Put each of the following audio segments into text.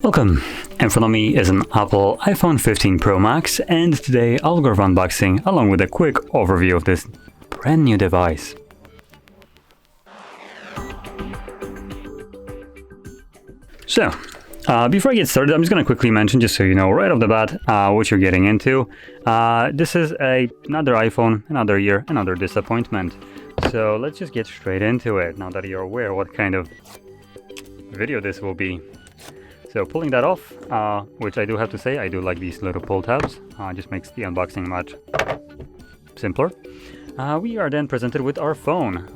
Welcome! In front of me is an Apple iPhone 15 Pro Max, and today I'll go over unboxing along with a quick overview of this brand new device. So, before I get started, I'm just going to quickly mention, just so you know right off the bat, what you're getting into. This is another iPhone, another year, another disappointment. So let's just get straight into it, now that you're aware what kind of video this will be. So pulling that off, which I do have to say, I do like these little pull tabs. Just makes the unboxing much simpler. We are then presented with our phone.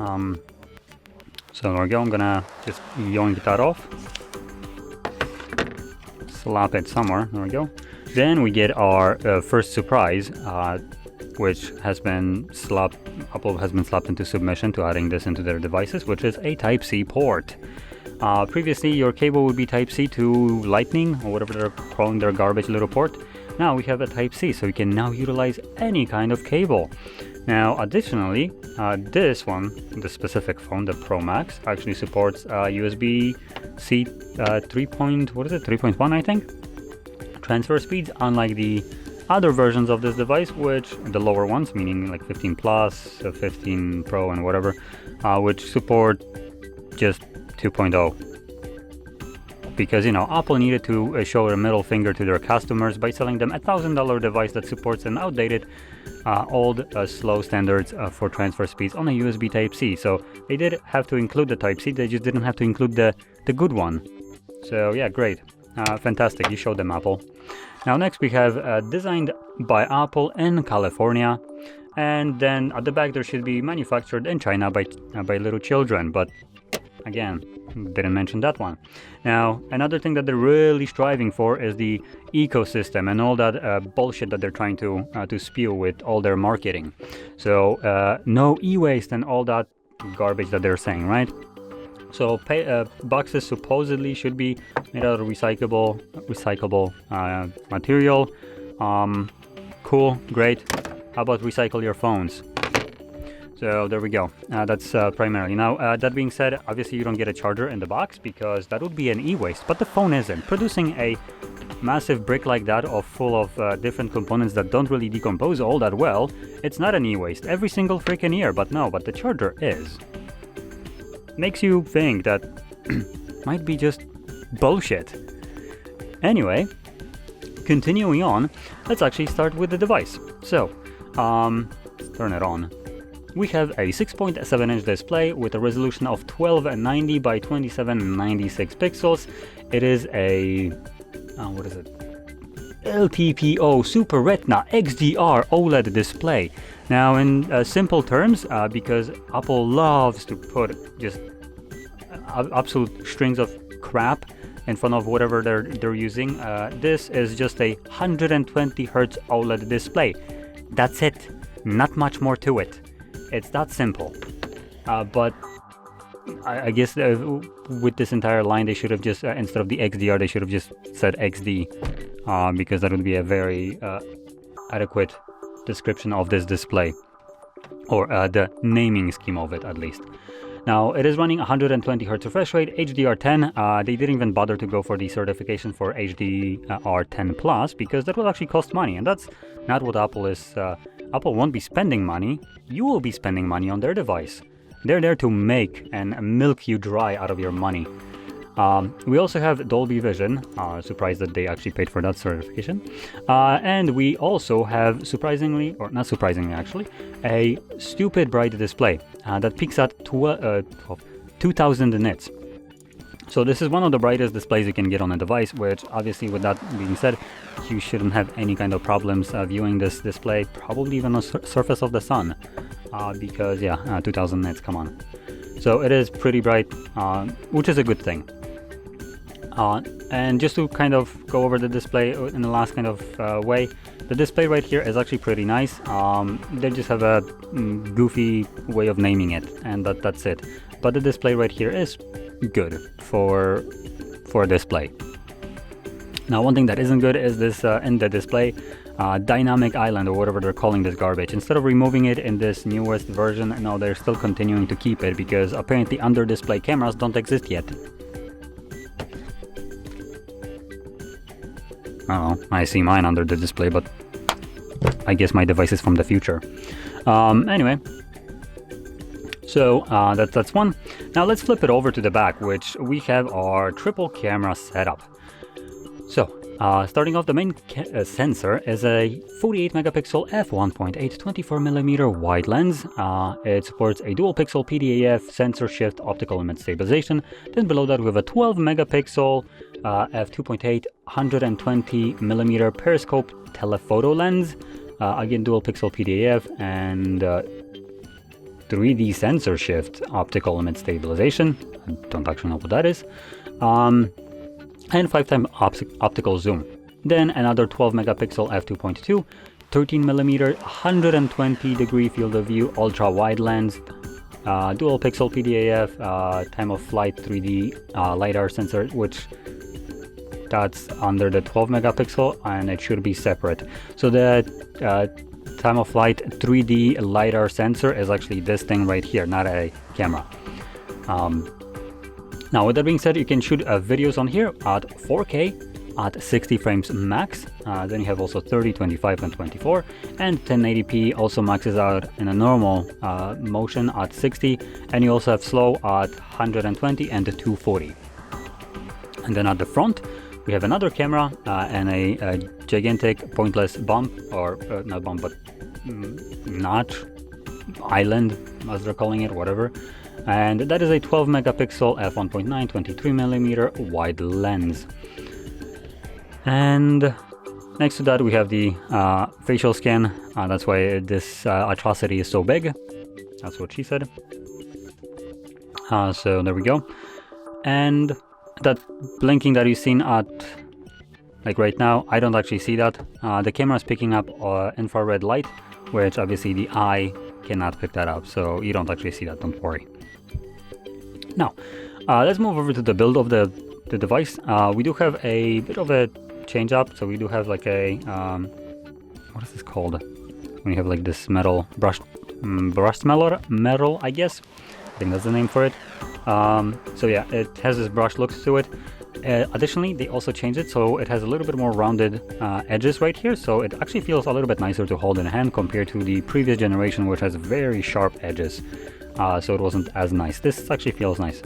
So there we go, I'm gonna just yoink that off. Slap it somewhere, there we go. Then we get our first surprise, which has been Apple has been slapped into submission to adding this into their devices, which is a Type-C port. Previously, your cable would be Type-C to Lightning, or whatever they're calling their garbage little port. Now we have a Type-C, so we can now utilize any kind of cable. Now, additionally, this specific phone, the Pro Max, actually supports USB-C 3.1, I think, transfer speeds, unlike the other versions of this device, which the lower ones, meaning like 15 Plus, 15 Pro, and whatever, which support just 2.0, because Apple needed to show a middle finger to their customers by selling them a $1,000 device that supports an outdated, old, slow standards for transfer speeds on a USB Type-C. So they did have to include the Type-C, they just didn't have to include the good one. So yeah, great, fantastic, you showed them, Apple. Now next we have designed by Apple in California, and then at the back there should be manufactured in China by little children, but again, didn't mention that one. Now, another thing that they're really striving for is the ecosystem and all that bullshit that they're trying to spew with all their marketing. So, no e-waste and all that garbage that they're saying, right? So, boxes supposedly should be made out of recyclable material. Cool, great. How about recycle your phones? So there we go, that's primarily. Now, that being said, obviously you don't get a charger in the box because that would be an e-waste, but the phone isn't. Producing a massive brick like that full of different components that don't really decompose all that well, it's not an e-waste every single freaking year, but the charger is. Makes you think that might be just bullshit. Anyway, continuing on, let's actually start with the device. So, let's turn it on. We have a 6.7-inch display with a resolution of 1290 by 2796 pixels. It is a, LTPO Super Retina XDR OLED display. Now, in simple terms, because Apple loves to put just absolute strings of crap in front of whatever they're using, this is just a 120 Hz OLED display. That's it. Not much more to it. It's that simple, but I guess with this entire line they should have just, instead of the XDR, they should have just said XD, because that would be a very adequate description of this display, or the naming scheme of it at least. Now, it is running 120 Hz refresh rate, HDR10. They didn't even bother to go for the certification for HDR10 Plus, because that will actually cost money, and that's not what Apple is. Apple won't be spending money, you will be spending money on their device. They're there to make and milk you dry out of your money. We also have Dolby Vision, surprised that they actually paid for that certification. And we also have, surprisingly, or not surprisingly actually, a stupid bright display that peaks at 2000 nits. So this is one of the brightest displays you can get on a device, which obviously, with that being said, you shouldn't have any kind of problems viewing this display, probably even on the surface of the sun, because 2000 nits, come on. So it is pretty bright, which is a good thing. And just to kind of go over the display in the last kind of way, the display right here is actually pretty nice. They just have a goofy way of naming it, and that's it. But the display right here is good for a display. Now, one thing that isn't good is this in the display, dynamic island, or whatever they're calling this garbage. Instead of removing it in this newest version, no, they're still continuing to keep it because apparently under display cameras don't exist yet. I don't know, I see mine under the display, but I guess my device is from the future. Anyway, so that's one. Now let's flip it over to the back, which we have our triple camera setup. So starting off, the main sensor is a 48 megapixel f1.8 24mm wide lens. It supports a dual pixel PDAF sensor shift optical image stabilization. Then below that we have a 12 megapixel f2.8 120mm periscope telephoto lens. Again, dual pixel PDAF and 3D sensor shift optical image stabilization. I don't actually know what that is. And 5x optical zoom. Then another 12 megapixel f2.2, 13mm 120 degree field of view ultra wide lens, dual pixel PDAF, time of flight 3D LiDAR sensor, which that's under the 12 megapixel and it should be separate. So the time of flight 3D LiDAR sensor is actually this thing right here, not a camera. Now, with that being said, you can shoot videos on here at 4K at 60 frames max. Then you have also 30, 25, and 24. And 1080p also maxes out in a normal motion at 60. And you also have slow at 120 and 240. And then at the front, we have another camera and a gigantic pointless bump, or not bump, but notch, island, as they're calling it, whatever. And that is a 12 megapixel f1.9 23mm wide lens. And next to that we have the facial scan. That's why this atrocity is so big. That's what she said. So there we go. And that blinking that you've seen at, like right now, I don't actually see that. The camera is picking up infrared light, which obviously the eye cannot pick that up, so you don't actually see that, don't worry. Now, let's move over to the build of the device. We do have a bit of a change up, so we do have like a, what is this called? When you have like this metal brushed metal, I guess. I think that's the name for it. So yeah, it has this brush look to it. Additionally, they also changed it so it has a little bit more rounded edges right here, so it actually feels a little bit nicer to hold in hand compared to the previous generation, which has very sharp edges. So it wasn't as nice. This actually feels nice.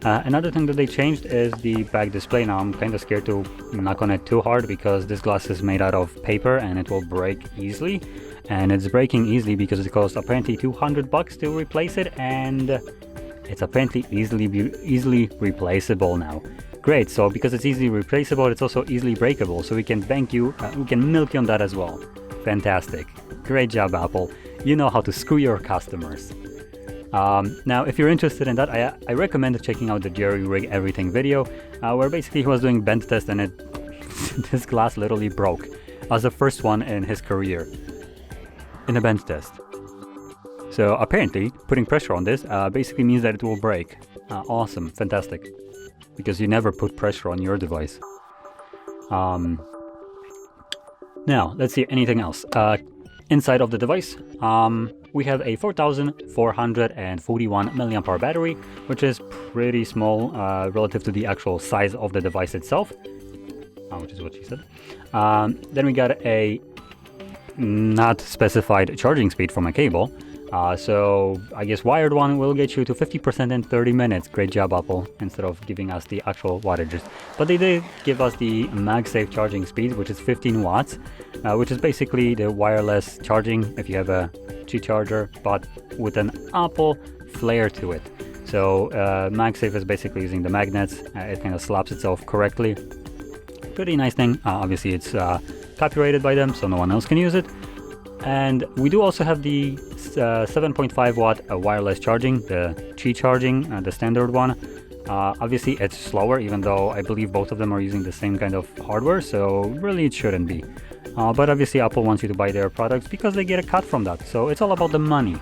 Another thing that they changed is the back display. Now I'm kind of scared to knock on it too hard because this glass is made out of paper and it will break easily. And it's breaking easily because it costs apparently $200 to replace it, and it's apparently easily replaceable now. Great, so because it's easily replaceable, it's also easily breakable, so we can we can milk you on that as well. Fantastic. Great job, Apple. You know how to screw your customers. Now, if you're interested in that, I recommend checking out the Jerry Rig Everything video, where basically he was doing bench test and this glass literally broke as the first one in his career in a bench test. So apparently, putting pressure on this basically means that it will break. Awesome, fantastic. Because you never put pressure on your device. Now, let's see anything else. Inside of the device, we have a 4441 mAh battery, which is pretty small relative to the actual size of the device itself, which is what she said. Then we got a not specified charging speed from a cable. So I guess wired one will get you to 50% in 30 minutes. Great job, Apple, instead of giving us the actual wattages. But they did give us the MagSafe charging speed, which is 15 watts, which is basically the wireless charging if you have a Qi charger, but with an Apple flair to it. So MagSafe is basically using the magnets. It kind of slaps itself correctly. Pretty nice thing. Obviously, it's copyrighted by them, so no one else can use it. And we do also have the 7.5 watt wireless charging, the Qi charging, the standard one. Obviously it's slower, even though I believe both of them are using the same kind of hardware, so really it shouldn't be. But obviously Apple wants you to buy their products because they get a cut from that, so it's all about the money.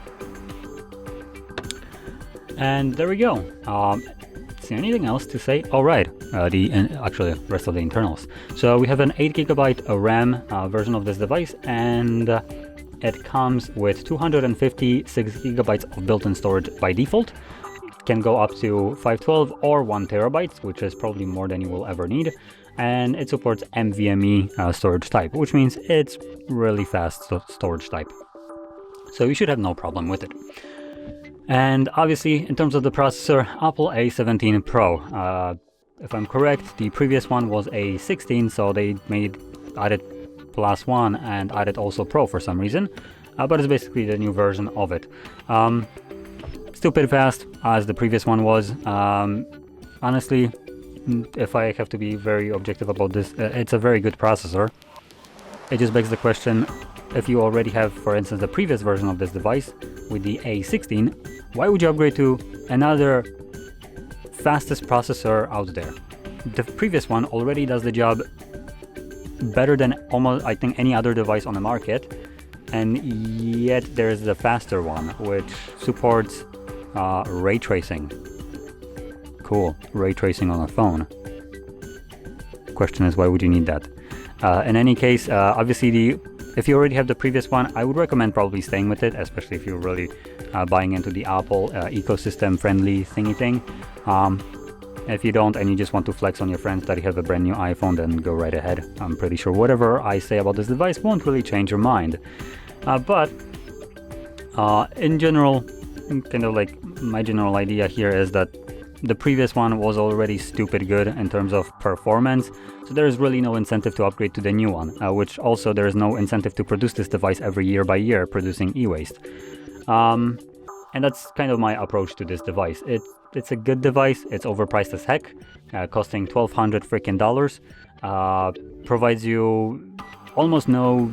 And there we go. Is there anything else to say? All right, actually rest of the internals. So we have an 8GB RAM version of this device, and it comes with 256GB of built-in storage by default. It can go up to 512 or 1 TB, which is probably more than you will ever need. and it supports NVMe storage type, which means it's really fast storage type. So you should have no problem with it. And obviously, in terms of the processor, Apple A17 Pro. If I'm correct, the previous one was A16, so they added plus one and added also Pro for some reason. But it's basically the new version of it. Stupid fast as the previous one was. Honestly, if I have to be very objective about this, it's a very good processor. It just begs the question, if you already have, for instance, the previous version of this device with the A16, why would you upgrade to another fastest processor out there? The previous one already does the job better than almost, I think, any other device on the market, and yet there's the faster one, which supports ray tracing. Cool, ray tracing on a phone. Question is, why would you need that? In any case, obviously, if you already have the previous one, I would recommend probably staying with it, especially if you're really buying into the Apple ecosystem friendly thingy thing. If you don't and you just want to flex on your friends that you have a brand new iPhone, then go right ahead. I'm pretty sure whatever I say about this device won't really change your mind. But in general, kind of like my general idea here is that the previous one was already stupid good in terms of performance, so there is really no incentive to upgrade to the new one, which also there is no incentive to produce this device every year by year, producing e-waste. And that's kind of my approach to this device. It's a good device, it's overpriced as heck, costing $1,200 freaking dollars, provides you almost no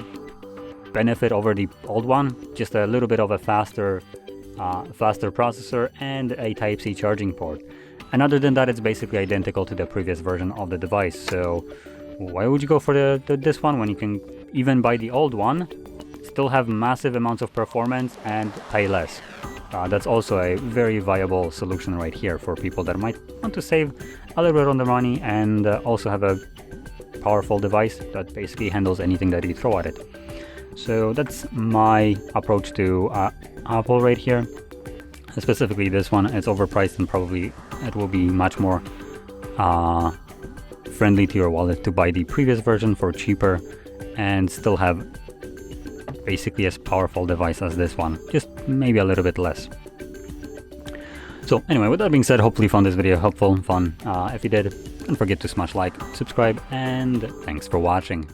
benefit over the old one, just a little bit of a faster processor and a Type-C charging port. And other than that, it's basically identical to the previous version of the device. So why would you go for this one when you can even buy the old one, still have massive amounts of performance and pay less? That's also a very viable solution right here for people that might want to save a little bit on the money and also have a powerful device that basically handles anything that you throw at it. So that's my approach to Apple right here. Specifically this one, it's overpriced and probably it will be much more friendly to your wallet to buy the previous version for cheaper and still have basically as powerful device as this one, just maybe a little bit less. So anyway, with that being said, hopefully you found this video helpful, fun. If you did, don't forget to smash like, subscribe, and thanks for watching.